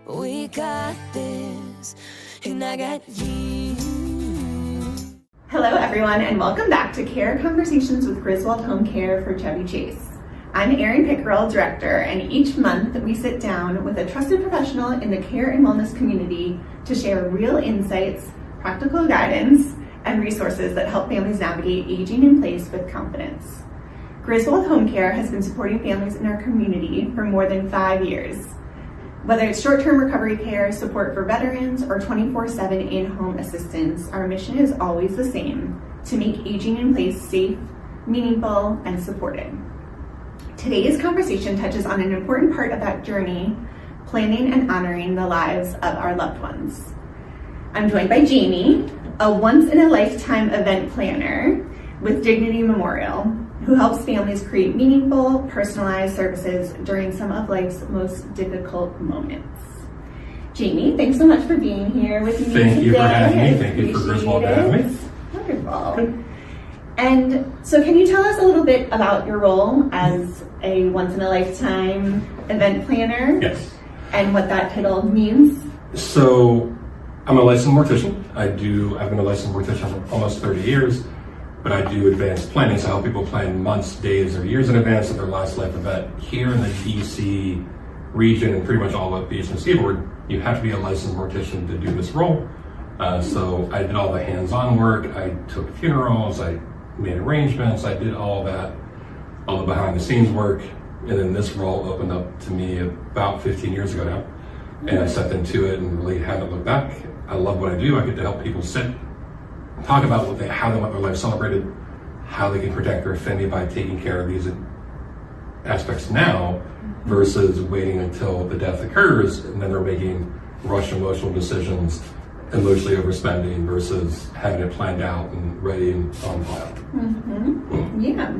We got this, and I got you. Hello everyone, and welcome back to Care Conversations with Griswold Home Care for Chevy Chase. I'm Erin Pickrell, Director, and each month we sit down with a trusted professional in the care and wellness community to share real insights, practical guidance, and resources that help families navigate aging in place with confidence. Griswold Home Care has been supporting families in our community for more than 5 years. Whether it's short-term recovery care, support for veterans, or 24/7 in-home assistance, our mission is always the same: to make aging in place safe, meaningful, and supported. Today's conversation touches on an important part of that journey: planning and honoring the lives of our loved ones. I'm joined by Jamie, a once-in-a-lifetime event planner with Dignity Memorial, who helps families create meaningful, personalized services during some of life's most difficult moments. Jamie, thanks so much for being here with me today. Thank you for having me. Thank you for Griswold to have me. Wonderful. Good. And so can you tell us a little bit about your role as a once-in-a-lifetime event planner? Yes. And what that title means? So I'm a licensed mortician. I've been a licensed mortician for almost 30 years. But I do advanced planning, so I help people plan months, days, or years in advance of their last life event. Here in the DC region and pretty much all of the Eastern Seaboard, you have to be a licensed mortician to do this role. So I did all the hands-on work, I took funerals, I made arrangements, I did all that, all the behind-the-scenes work, and then this role opened up to me about 15 years ago now. And I stepped into it and really haven't looked back. I love what I do. I get to help people talk about how they want their life celebrated, how they can protect their family by taking care of these aspects now versus waiting until the death occurs and then they're making rushed emotional decisions, emotionally overspending versus having it planned out and ready and on file. Mm-hmm. Yeah.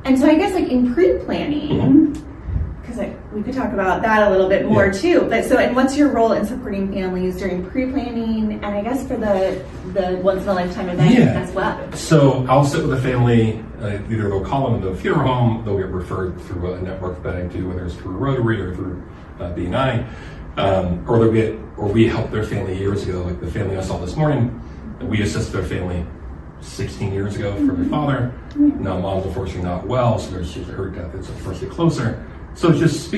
And so I guess in pre-planning, because we could talk about that a little bit more too. But and what's your role in supporting families during pre-planning, and I guess for the once-in-a-lifetime event as well? So I'll sit with a family. Either they'll call them in the funeral home, they'll get referred through a network that I do, whether it's through Rotary or through B9, or we helped their family years ago. Like the family I saw this morning, we assisted their family 16 years ago for their father. Now mom's unfortunately not well, so there's her death is unfortunately closer. So it's just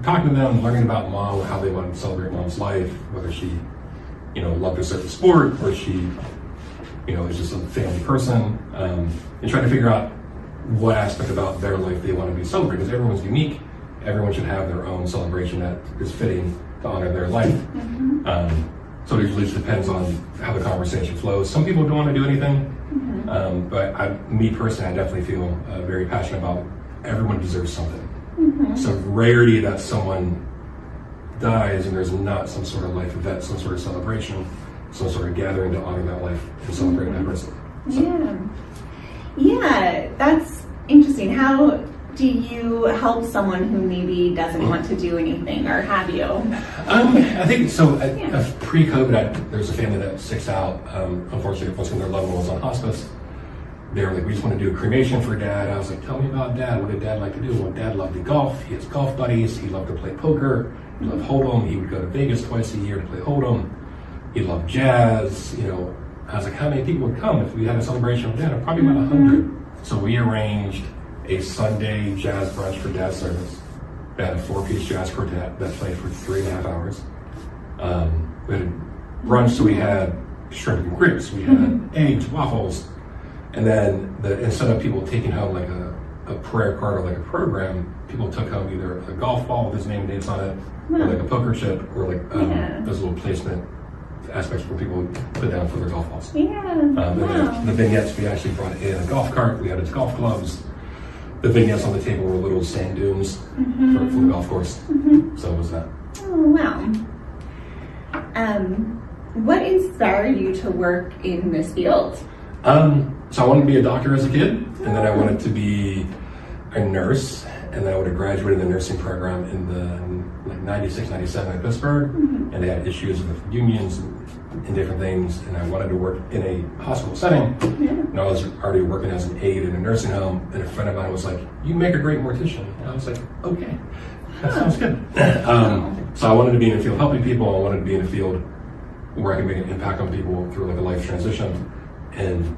talking to them, learning about mom, how they wanted to celebrate mom's life, whether she, loved a certain sport or she, is just a family person, and trying to figure out what aspect about their life they want to be celebrated. Because everyone's unique. Everyone should have their own celebration that is fitting to honor their life. So it usually just depends on how the conversation flows. Some people don't want to do anything, but me personally, I definitely feel very passionate about everyone deserves something. It's a rarity that someone dies and there's not some sort of life event, some sort of celebration, some sort of gathering to honor that life and celebrate that person. So. Yeah, that's interesting. How do you help someone who maybe doesn't want to do anything, or have you? I think so. Pre-COVID, there's a family that sticks out. Unfortunately, once their loved one was on hospice, they were like, we just want to do a cremation for dad. I was like, tell me about dad. What did dad like to do? Well, dad loved to golf. He has golf buddies. He loved to play poker. He loved Hold'em. He would go to Vegas twice a year to play Hold'em. He loved jazz. I was like, how many people would come if we had a celebration with dad? Probably about 100. So we arranged a Sunday jazz brunch for dad's service. We had a 4-piece jazz quartet that played for 3.5 hours. We had brunch, so we had shrimp and grits. We had eggs, waffles. And then instead of people taking home like a prayer card or like a program, people took home either a golf ball with his name and dates on it, or like a poker chip, or like those little placement aspects where people would put down for their golf balls. And then the vignettes, we actually brought in a golf cart, we had his golf clubs. The vignettes on the table were little sand dunes for the golf course. So it was that. Oh, wow. What inspired you to work in this field? So I wanted to be a doctor as a kid, and then I wanted to be a nurse, And then I would have graduated the nursing program in the like 96, 97 in Pittsburgh, and they had issues with unions and different things, and I wanted to work in a hospital setting, and I was already working as an aide in a nursing home, and a friend of mine was like, you make a great mortician. And I was like, okay, that sounds good. So I wanted to be in a field helping people. I wanted to be in a field where I can make an impact on people through like a life transition, and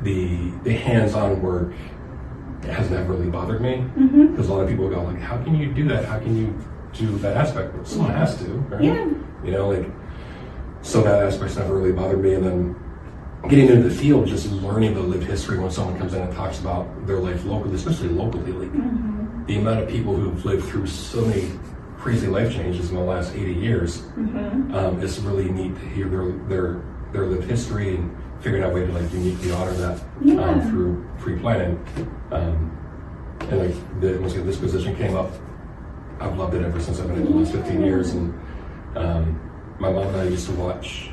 the hands-on work has never really bothered me, because a lot of people go like, how can you do that? How can you do that aspect? Well, someone has to, right? You know, like, so that aspect's never really bothered me. And then getting into the field, just learning the lived history when someone comes in and talks about their life locally, especially locally, like the amount of people who've lived through so many crazy life changes in the last 80 years, it's really neat to hear their lived history and figuring out a way to like uniquely honor that through pre-planning. And like once again, this position came up, I've loved it ever since I've been in the last 15 years. And my mom and I used to watch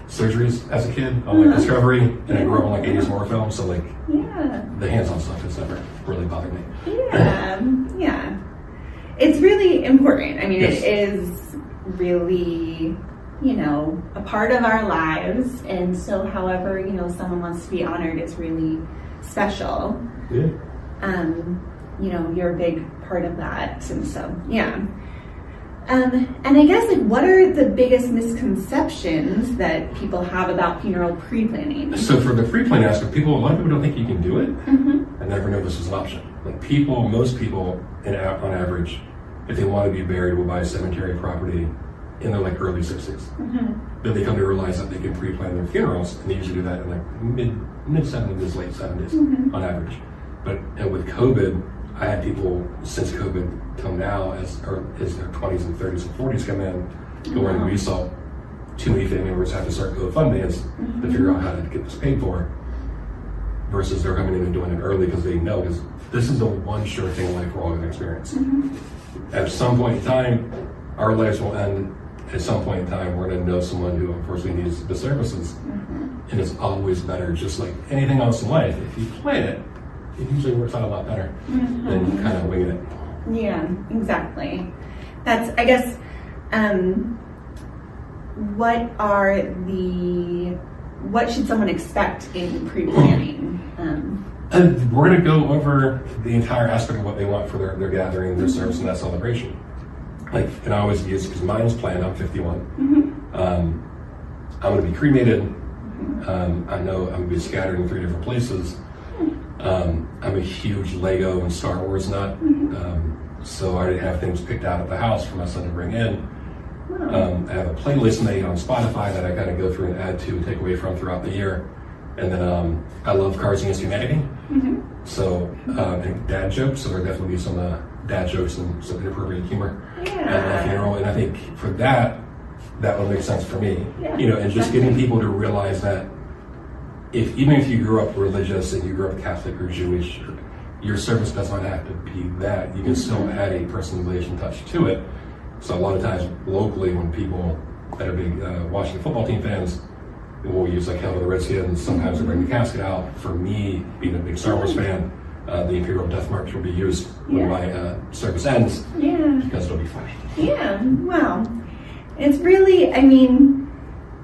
surgeries as a kid on like Discovery, and I grew up on like 80s horror films, so like the hands-on stuff has never really bothered me. Yeah. It's really important. I mean, it is really, you know, a part of our lives, and so however, you know, someone wants to be honored is really special. You know, you're a big part of that, and so and I guess, like, what are the biggest misconceptions that people have about funeral pre-planning? So for the pre-planning aspect, a lot of people don't think you can do it. I never know this is an option. Like most people on average, if they want to be buried, will buy a cemetery property in their like early 60s. Then they come to realize that they can pre-plan their funerals, and they usually do that in like mid 70s, late 70s on average. But with COVID, I had people since COVID till now as their 20s and 30s and 40s come in, going, we saw too many family members have to start GoFundMes to figure out how to get this paid for, versus they're coming in and doing it early because they know, because this is the one sure thing in life we're all going to experience. At some point in time, our lives will end. At some point in time, we're going to know someone who unfortunately needs the services. And it's always better, just like anything else in life, if you plan it, it usually works out a lot better than kind of winging it. Yeah, exactly. That's, I guess, what should someone expect in pre-planning? And we're going to go over the entire aspect of what they want for their gathering, their service, and that celebration. Like, and I always use, because mine's planned, I'm 51. I'm going to be cremated. I know I'm going to be scattered in 3 different places. I'm a huge Lego and Star Wars nut, so I already have things picked out at the house for my son to bring in. I have a playlist made on Spotify that I kind of go through and add to and take away from throughout the year. And then I love Cards Against Humanity, so and dad jokes, so there'll definitely be some dad jokes and some inappropriate humor at the funeral. And I think for that would make sense for me, you know, and just getting people to realize that even if you grew up religious and you grew up Catholic or Jewish, your service does not have to be that. You can still add a personalization touch to it. So a lot of times locally, when people that are big Washington football team fans, we'll use like Hell to the Redskins. Sometimes they bring the casket out. For me, being a big Star Wars fan, the Imperial Death March will be used when my service ends, because it'll be funny. Wow. It's really, I mean,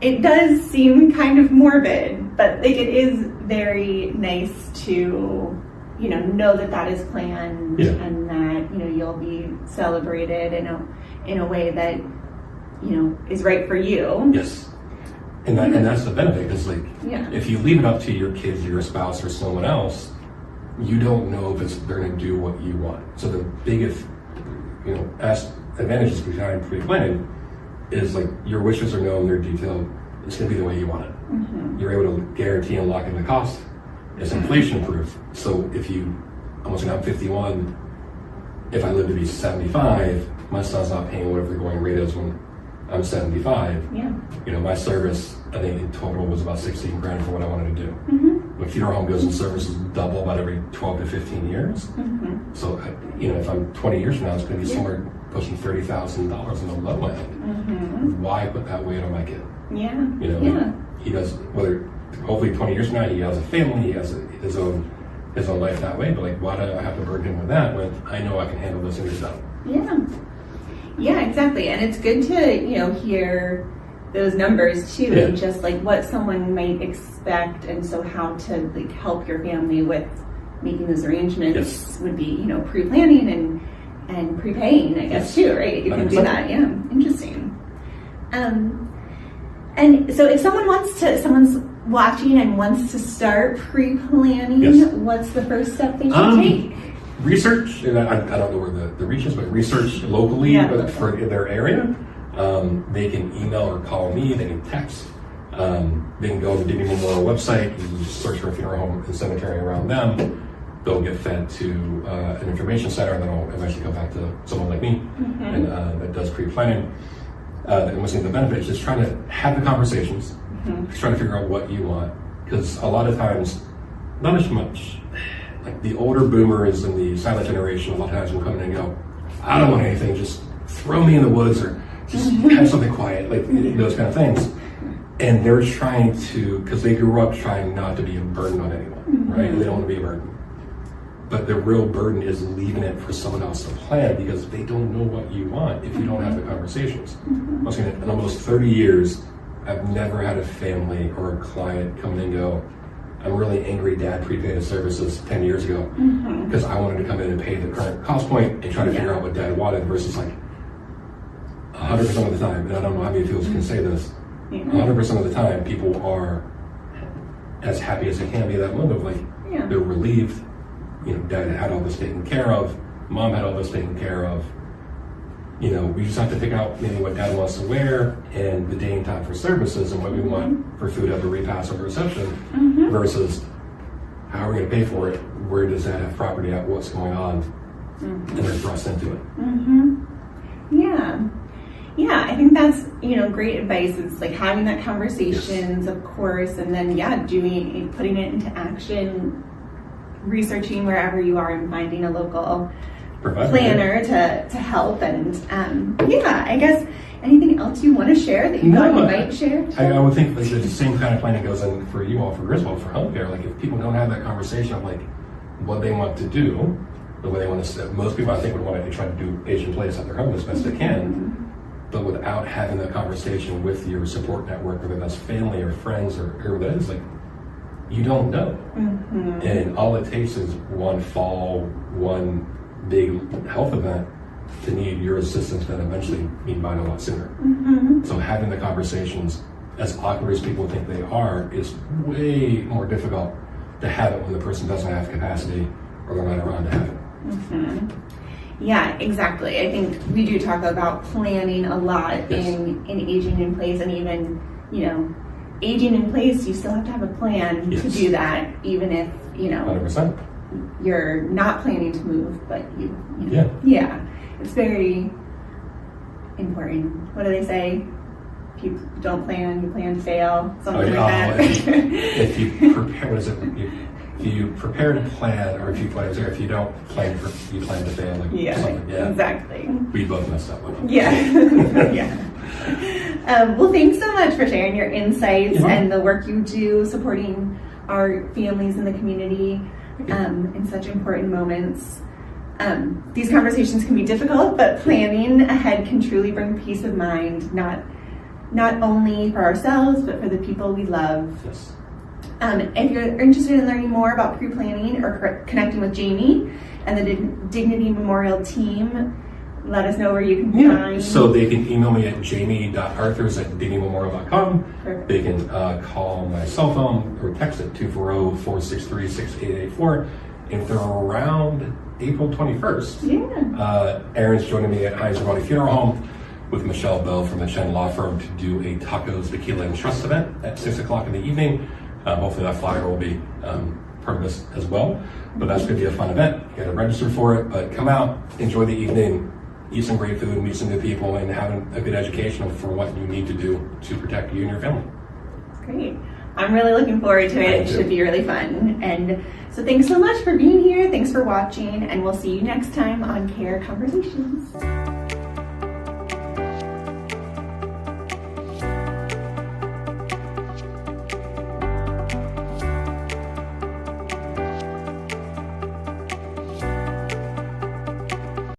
it does seem kind of morbid, but like it is very nice to, you know that is planned, and that, you know, you'll be celebrated in a way that, you know, is right for you. Yes. And that's the benefit, because like, if you leave it up to your kids or your spouse or someone else, you don't know if they're going to do what you want. So the biggest, you know, advantages behind pre-planning is like your wishes are known, they're detailed. It's going to be the way you want it. You're able to guarantee and lock in the cost. It's inflation proof. So if I'm 51, if I live to be 75, my son's not paying whatever the going rate is when I'm 75. You know, my service, I think in total was about $16,000 for what I wanted to do. When funeral home goes in service is double about every 12 to 15 years. So, you know, if I'm 20 years from now, it's going to be somewhere pushing $30,000 in the low end. Why put that weight on my kid? You know, he does, hopefully 20 years from now, he has a family, he has his own his own life that way, but like, why do I have to burden him with that when I know I can handle this and yourself? Yeah, exactly. And it's good to, hear those numbers too, and just like what someone might expect, and so how to like help your family with making those arrangements would be, pre-planning and prepaying, I guess too, right? You can 100%. Do that. Yeah, interesting. And so if someone's watching and wants to start pre-planning, what's the first step they should take? Research, and I don't know where the reach is, but research locally for their area. They can email or call me, they can text. They can go to the Dignity Memorial website, you just search for a funeral home and cemetery around them. They'll get fed to an information center, and then I'll eventually go back to someone like me and that does pre-planning. And what's the benefit is just trying to have the conversations, just trying to figure out what you want. Because a lot of times, not as much, like the older boomers and the silent generation, a lot of times will come in and go, I don't want anything, just throw me in the woods or just have something quiet, like those kind of things. And they're trying to, because they grew up trying not to be a burden on anyone, right? They don't want to be a burden. But the real burden is leaving it for someone else to plan, because they don't know what you want if you don't have the conversations. In almost 30 years, I've never had a family or a client come in and go, I'm really angry dad prepaid his services 10 years ago because I wanted to come in and pay the current cost point and try to figure out what dad wanted, versus like 100% of the time, and I don't know how many people can say this, 100% of the time people are as happy as they can be that moment of like, they're relieved. Dad had all this taken care of, mom had all this taken care of. We just have to pick out maybe what dad wants to wear and the day and time for services and what we want for food at the repast or the reception versus how are we going to pay for it, where does that have property at, what's going on, and then thrust into it. Yeah, I think that's, great advice. It's like having that conversations, of course, and then, putting it into action, researching wherever you are and finding a local planner to help. And I guess anything else you want to share that you thought you might share? I would think like the same kind of planning goes in for you all for Griswold for healthcare. Like if people don't have that conversation of like what they want to do, the way they want to sit. Most people I think would want to try to do age in place at their home as best they can, but without having that conversation with your support network, whether that's family or friends or whoever that is, like you don't know. And all it takes is one fall, one big health event to need your assistance that eventually be mine a lot sooner. So having the conversations, as awkward as people think they are, is way more difficult to have it when the person doesn't have capacity or they're not around to have it. Yeah, exactly. I think we do talk about planning a lot in aging in place, and even, aging in place, you still have to have a plan to do that, even if, 100%. You're not planning to move, but it's very important. What do they say? If you don't plan, you plan to fail, something like that. If you prepare, if you prepare to plan, or if you don't plan, you plan to fail. Exactly. We both messed up with it. Well, thanks so much for sharing your insights and the work you do supporting our families in the community in such important moments. These conversations can be difficult, but planning ahead can truly bring peace of mind, not only for ourselves, but for the people we love. Yes. If you're interested in learning more about pre-planning or connecting with Jamie and the Dignity Memorial team, let us know where you can find. So they can email me at jamie.arthurs@dignitymemorial.com. Perfect. They can call my cell phone or text at 240-463-6884. If they're around April 21st, Erin's joining me at Heinz Body Funeral Home with Michelle Bell from the Chen Law Firm to do a tacos, tequila, and trust event at 6 o'clock in the evening. Hopefully that flyer will be part of this as well. But that's going to be a fun event. You got to register for it, but come out, enjoy the evening, eat some great food, meet some new people, and have a good education for what you need to do to protect you and your family. Great. I'm really looking forward to it. It should be really fun. And so thanks so much for being here. Thanks for watching, and we'll see you next time on Care Conversations.